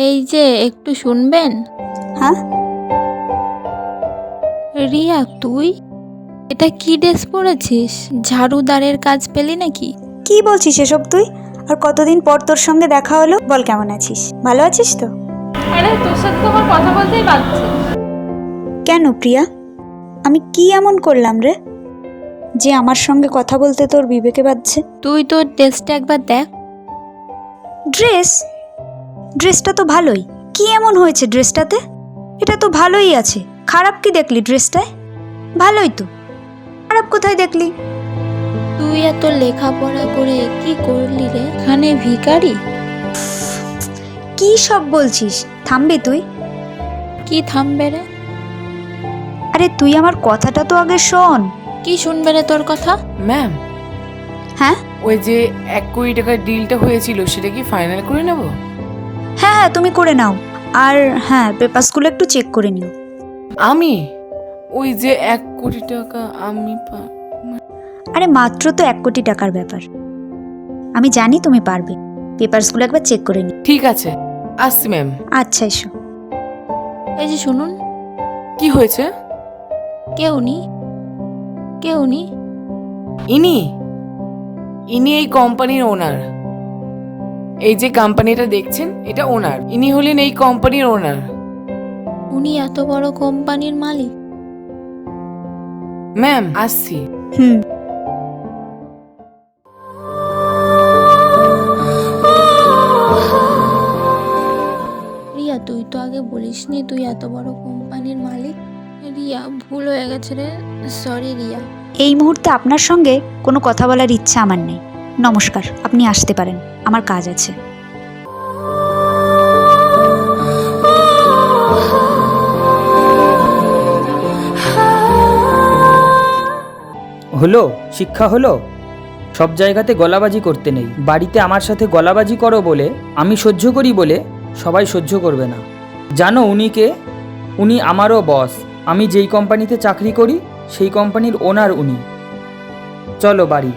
এই যে একটু শুনবেন? হ্যাঁ? রিয়া, তুই এটা কি ড্রেস পরেছিস? ঝাড়ুদারের কাজ পেলি নাকি? কি বলছিস এসব তুই? আর কতদিন পর তোর সঙ্গে দেখা হলো, বল কেমন আছিস? ভালো আছিস তো? আরে তোর সাথে তো আমার কথা বলতেই পারছি। কেন প্রিয়া, আমি কি এমন করলাম রে যে আমার সঙ্গে কথা বলতে তোর বিবেকে বাজছে? তুই তোর ড্রেসটা একবার দেখ। ড্রেসটা তো ভালোই। কি এমন হয়েছে ড্রেসটাতে? এটা তো ভালোই আছে, খারাপ কি দেখলি ড্রেসটায়? ভালোই তো, খারাপ কোথায় দেখলি? তুই এত লেখাপড়া করে কি করলি রে? এখানে ভিখারি? কি সব বলছিস? থামবি তুই? কি থামবে রে? আরে তুই আমার কথাটা তো আগে শোন। কি শুনবে রে তোর কথা? ম্যাম, হ্যাঁ ওই যে 1 কোটি টাকার ডিলটা হয়েছিল সেটা কি ফাইনাল করে নেব? হ্যাঁ হ্যাঁ, তুমি করে নাও। আর হ্যাঁ, পেপারসগুলো একটু চেক করে নিও। আমি ওই যে 1 কোটি টাকা আরে মাত্র তো 1 কোটি টাকার ব্যাপার, আমি জানি তুমি পারবে। পেপারসগুলো একবার চেক করে নিও। ঠিক আছে, আসছি ম্যাম। আচ্ছা এসো। এই যে শুনুন, কি হয়েছে? কে উনি? ইনি ইনি এই কোম্পানির ওনার। এই যে কোম্পানিটা দেখছেন এটা ওনার, ইনি হলেন এই কোম্পানির ওনার। উনি এত বড় কোম্পানির মালিক? ম্যাম আসছি। হুম। রিয়া, তুই তো আগে বলিসনি তুই এত বড় কোম্পানির মালিক। রিয়া, ভুল হয়ে গেছে রে, সরি রিয়া। এই মুহূর্তে আপনার সঙ্গে কোনো কথা বলার ইচ্ছা আমার নেই। নমস্কার, আপনি আসতে পারেন, আমার কাজ আছে। হলো, শিক্ষা হলো। সব জায়গাতে গলাবাজি করতে নেই। বাড়িতে আমার সাথে গলাবাজি করো বলে, আমি সহ্য করি বলে সবাই সহ্য করবে না। জানো উনি কে? উনি আমারও বস। আমি যেই কোম্পানিতে চাকরি করি সেই কোম্পানির ওনার উনি। চলো বাড়ি।